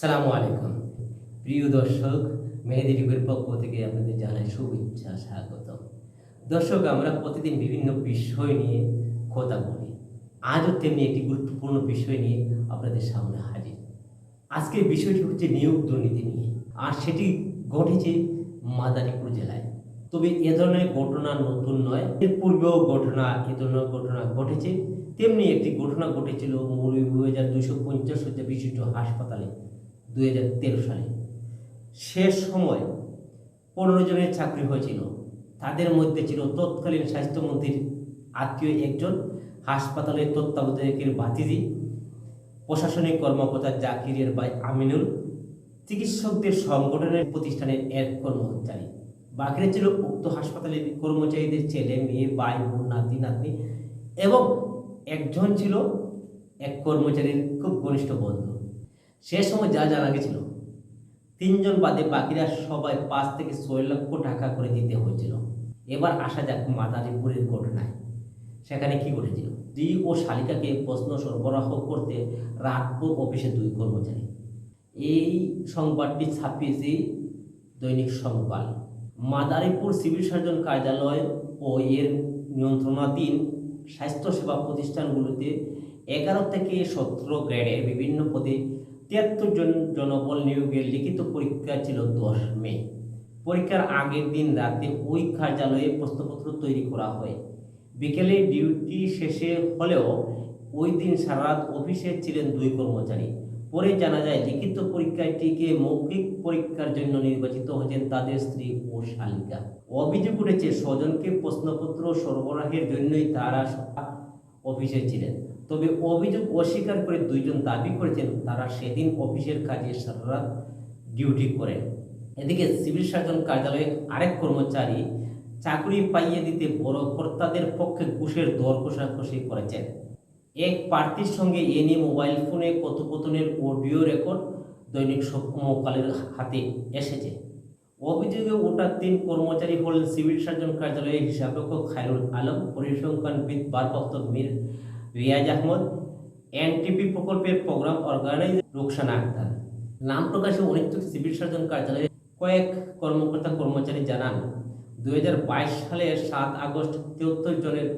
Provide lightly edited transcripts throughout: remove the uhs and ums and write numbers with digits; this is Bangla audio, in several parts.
সালামু আলাইকুম প্রিয় দর্শক, মেহেদি টিভির পক্ষ থেকে আপনাদের জানাই শুভেচ্ছা স্বাগত। দর্শক, আমরা প্রতিদিন বিভিন্ন বিষয় নিয়ে কথা বলি। আজও তেমনি একটি গুরুত্বপূর্ণ বিষয় নিয়ে আপনাদের সামনে হাজির। আজকের বিষয়টি হচ্ছে নিয়োগ দুর্নীতি নিয়ে, আর সেটি ঘটেছে মাদারীপুর জেলায়। তবে এ ধরনের ঘটনা নতুন নয়, এর পূর্বেও এ ধরনের ঘটনা ঘটেছে। তেমনি একটি ঘটনা ঘটেছিল মৌলভীবাজার 250 শয্যা বিশিষ্ট হাসপাতালে 2013 সালে। শেষ সময় 15 জনের চাকরি হয়েছিল। তাদের মধ্যে ছিল তৎকালীন স্বাস্থ্যমন্ত্রীর আত্মীয় একজন, হাসপাতালের তত্ত্বাবধায়কের ভাতিজি, প্রশাসনিক কর্মকর্তা জাকিরের ভাই আমিনুল, চিকিৎসকদের সংগঠনের প্রতিষ্ঠানের এক কর্মচারী। বাকিরা ছিল উক্ত হাসপাতালের কর্মচারীদের ছেলে, মেয়ে, ভাই, বোন, নাতি, নাতনি এবং একজন ছিল এক কর্মচারীর খুব ঘনিষ্ঠ বন্ধু। সে সময় যা জানা গেছিল, 3 জন বাদে বাকিরা সবাই 5 থেকে 6 লক্ষ টাকা করে দিতে হয়েছিল। এবার আসা যাক মাদারীপুরের ঘটনায়। সেখানে কি ঘটেছিল? স্ত্রী ও শালিকাকে প্রশ্ন সরবরাহ করতে রাতভর অফিসে 2 কর্মচারী। এই সংবাদটি ছাপিয়েছে দৈনিক সংবাদ। মাদারীপুর সিভিল সার্জন কার্যালয় ও এর নিয়ন্ত্রণাধীন স্বাস্থ্যসেবা প্রতিষ্ঠানগুলোতে 11 থেকে 17 গ্রেডের বিভিন্ন পদে 73 জন জনবল নিয়োগের লিখিত পরীক্ষা ছিল 10 মে। পরীক্ষার আগের দিন রাতে ওই কার্যালয়ে প্রশ্নপত্র তৈরি করা হয়। বিকেলে ডিউটি শেষে হলেও ওই দিন সারা রাত অফিসে ছিলেন 2 কর্মচারী। পরে জানা যায়, লিখিত পরীক্ষাটিকে মৌখিক পরীক্ষার জন্য নির্বাচিত হয়েছেন তাদের স্ত্রী ও শালিকা। অভিযোগ উঠেছে, স্বজনকে প্রশ্নপত্র সরবরাহের জন্যই তারা অফিসে ছিলেন। তবে অভিযোগ অস্বীকার করে 2 জন দাবি করেছেন তারা সেদিন অফিসের কাজে সারা রাত ডিউটি করেন। এদিকে সিভিল সার্জন কার্যালয়ে আরেক কর্মচারী চাকরি পাইয়ে দিতে বড় কর্তাদের পক্ষে ঘুষের দর কষাকষি করেছেন। এক প্রার্থীর সঙ্গে এ নিয়ে মোবাইল ফোনে কথোপকথনের অডিও রেকর্ড দৈনিক সমকালের হাতে এসেছে। অভিযোগে ওঠা 3 কর্মচারী হলেন সিভিল সার্জন কার্যালয়ের হিসাবরক্ষক খায়রুল আলম, পরিসংখ্যানবিদ ভারপ্রাপ্ত মীর রিয়াজ আহমদ, এনটিপি প্রকল্পের প্রোগ্রাম অর্গানাইজার রুকসানা আক্তার। নাম প্রকাশে অনিচ্ছুক সিভিল সার্জন কার্যালয়ের কয়েক কর্মচারী জানান, 2022 সালের 7 আগস্ট 73 জনের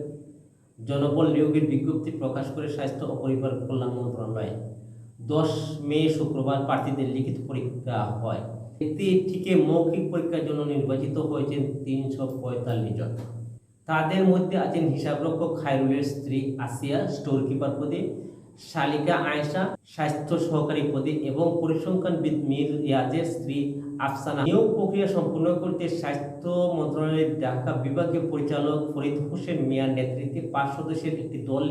জনবল নিয়োগের বিজ্ঞপ্তি প্রকাশ করে স্বাস্থ্য ও পরিবার কল্যাণ মন্ত্রণালয়। 10 মে শুক্রবার প্রার্থীদের লিখিত পরীক্ষা হয়। এতে মৌখিক পরীক্ষার জন্য নির্বাচিত হয়েছেন 345 জন। তাদের মধ্যে আছেন হিসাবরক্ষক খায়রুলের স্ত্রী আসিয়া স্টোর কিপার পদে, শালিকা আয়েশা স্বাস্থ্য সহকারী পদে এবং পরিসংখ্যানবিদ মীর রিয়াজের স্ত্রী আফসানা। নিয়োগ প্রক্রিয়া সম্পূর্ণ করতে স্বাস্থ্য মন্ত্রণালয়ের ঢাকা বিভাগীয় পরিচালক ফরিদ হোসেন মিয়ার নেতৃত্বে 5 সদস্যের একটি দল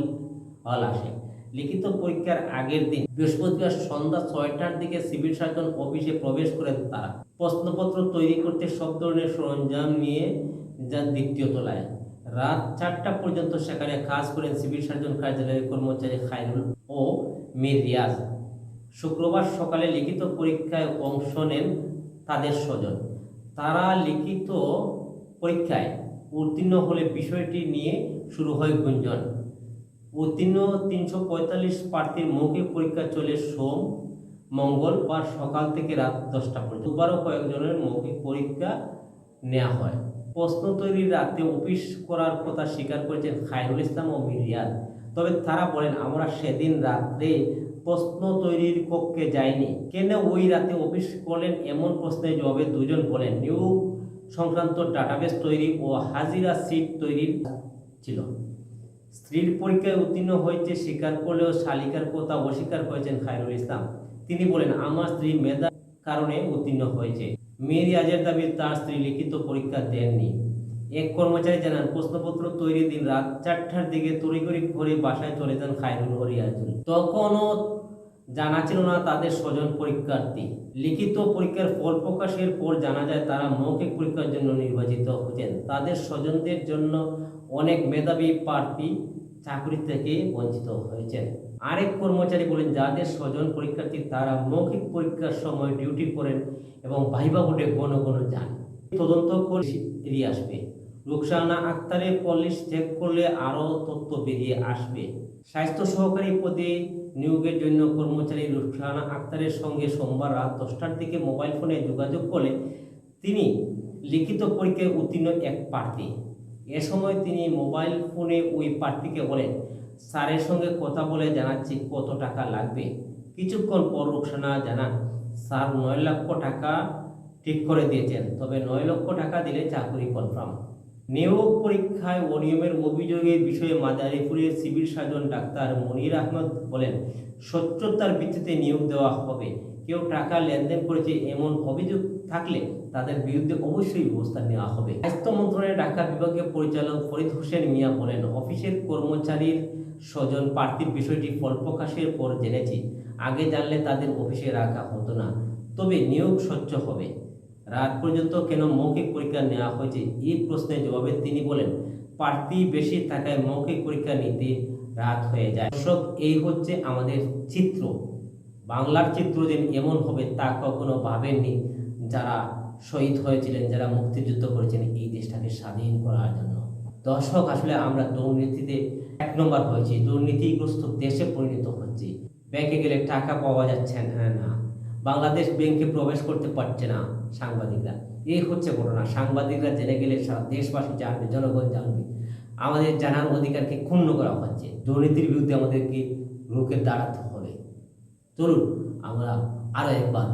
আসে। লিখিত পরীক্ষার আগের দিন বৃহস্পতিবার সন্ধ্যা 6টার দিকে সিভিল সার্জন অফিসে প্রবেশ করেন তারা। প্রশ্নপত্র তৈরি করতে সব ধরনের সরঞ্জাম নিয়ে যান দ্বিতীয় তলায়। রাত 4টা পর্যন্ত সেখানে কাজ করেন সিভিল সার্জন কার্যালয়ের কর্মচারী খায়রুল ও মীর রিয়াজ। শুক্রবার সকালে লিখিত পরীক্ষায় অংশ নেন তাদের স্বজন। তারা লিখিত পরীক্ষায় উত্তীর্ণ হলে বিষয়টি নিয়ে শুরু হয় গুঞ্জন। উত্তীর্ণ 345 প্রার্থীর মৌখিক পরীক্ষা চলে সোম, মঙ্গলবার সকাল থেকে রাত 10টা পর্যন্ত। দুবারও কয়েকজনের মৌখিক পরীক্ষা নেওয়া হয়। প্রশ্ন তৈরির রাতে অফিস করার কথা স্বীকার করেছেন খায়রুল ইসলাম ও মীর রিয়াজ। তবে তারা বলেন, আমরা সেদিন রাত্রে প্রশ্ন তৈরির কক্ষে যাইনি। কেন ওই রাতে অফিস করলেন, এমন প্রশ্নের জবাবে 2 জন বলেন, নিয়োগ সংক্রান্ত ডাটাবেস তৈরি ও হাজিরা সিট তৈরির ছিল। স্ত্রীর পরীক্ষায় উত্তীর্ণ হয়েছে স্বীকার করলেও শালিকার কথা অস্বীকার করেছেন খায়রুল ইসলাম। তিনি বলেন, আমার স্ত্রী মেধার কারণে উত্তীর্ণ হয়েছে। মীর রিয়াজের দাবি, তার স্ত্রী লিখিত পরীক্ষা দেননি। এক কর্মচারী জানান, প্রশ্নপত্র তৈরির দিন রাত 4টার দিকে তড়িঘড়ি করে বাসায় চলে যান খায়রুল ও রিয়াজুল। তখনও জানা ছিল না তাদের স্বজন পরীক্ষার্থী। লিখিত পরীক্ষার ফল প্রকাশের পর জানা যায় তারা মৌখিক পরীক্ষার জন্য নির্বাচিত হতেন। তাদের স্বজনদের জন্য অনেক মেধাবী প্রার্থী চাকরি থেকে বঞ্চিত হয়েছেন। আরেক কর্মচারী বলেন, যাদের স্বজন পরীক্ষার্থী তারা মৌখিক পরীক্ষার সময় ডিউটি করেন এবং ভাইবা বোর্ডে ঘন ঘন যান। তদন্ত করে বেরিয়ে আসবে। রুকসানা আক্তারের পলিশ চেক করলে আরও তথ্য বেরিয়ে আসবে। স্বাস্থ্য সহকারী পদে নিয়োগের জন্য কর্মচারী রুকসানা আক্তারের সঙ্গে সোমবার রাত 10টার দিকে মোবাইল ফোনে যোগাযোগ করলে তিনি লিখিত পরীক্ষায় উত্তীর্ণ এক প্রার্থী। এ সময় তিনি মোবাইল ফোনে ওই প্রার্থীকে বলেন, স্যারের সঙ্গে কথা বলে জানাচ্ছি কত টাকা লাগবে। কিছুক্ষণ পর রুকসানা জানান, স্যার 9 লক্ষ টাকা ঠিক করে দিয়েছেন, তবে 9 লক্ষ টাকা দিলে চাকরি কনফার্ম। নিয়োগ পরীক্ষায় অনিয়মের অভিযোগের বিষয়ে মাদারীপুরের সিভিল সার্জন ডাক্তার মনির আহমদ বলেন, স্বচ্ছতার ভিত্তিতে নিয়োগ দেওয়া হবে। কেউ টাকা লেনদেন করেছে এমন অভিযোগ থাকলে তাদের বিরুদ্ধে অবশ্যই ব্যবস্থা নেওয়া হবে। স্বাস্থ্য মন্ত্রণালয়ের ঢাকা বিভাগীয় পরিচালক ফরিদ হোসেন মিয়া বলেন, অফিসের কর্মচারীর স্বজন প্রার্থীর বিষয়টি ফল প্রকাশের পর জেনেছি। আগে জানলে তাদের অফিসে রাখা হতো না। তবে নিয়োগ স্বচ্ছ হবে। রাত পর্যন্ত কেন মৌখিক পরীক্ষা নেওয়া হয়েছে এই প্রশ্নের জবাবে তিনি বলেন, প্রার্থী বেশি থাকায় মৌখিক পরীক্ষা নিতে রাত হয়ে যায়। দর্শক, এই হচ্ছে আমাদের চিত্র। বাংলার চিত্র যে এমন হবে তা কখনো ভাবেননি যারা শহীদ হয়েছিলেন, যারা মুক্তিযুদ্ধ করেছেন এই দেশটাকে স্বাধীন করার জন্য। দর্শক, আসলে আমরা দুর্নীতিতে 1 নম্বর হয়েছি, দুর্নীতিগ্রস্ত দেশে পরিণত হচ্ছি। ব্যাংকে গেলে টাকা পাওয়া যাচ্ছে না, বাংলাদেশ ব্যাংকে প্রবেশ করতে পারছে না সাংবাদিকরা। এই হচ্ছে ঘটনা। সাংবাদিকরা জেনে গেলে সারা দেশবাসী জানবে, জনগণ জানবে। আমাদের জানার অধিকারকে ক্ষুণ্ণ করা হচ্ছে। দুর্নীতির বিরুদ্ধে আমাদেরকে রুখে দাঁড়াতে হবে। চলুন আমরা আরও একবার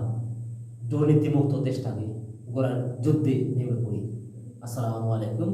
দুর্নীতিমুক্ত দেশটাকে গড়ার যুদ্ধে নেমে পড়ি। আসসালামু আলাইকুম।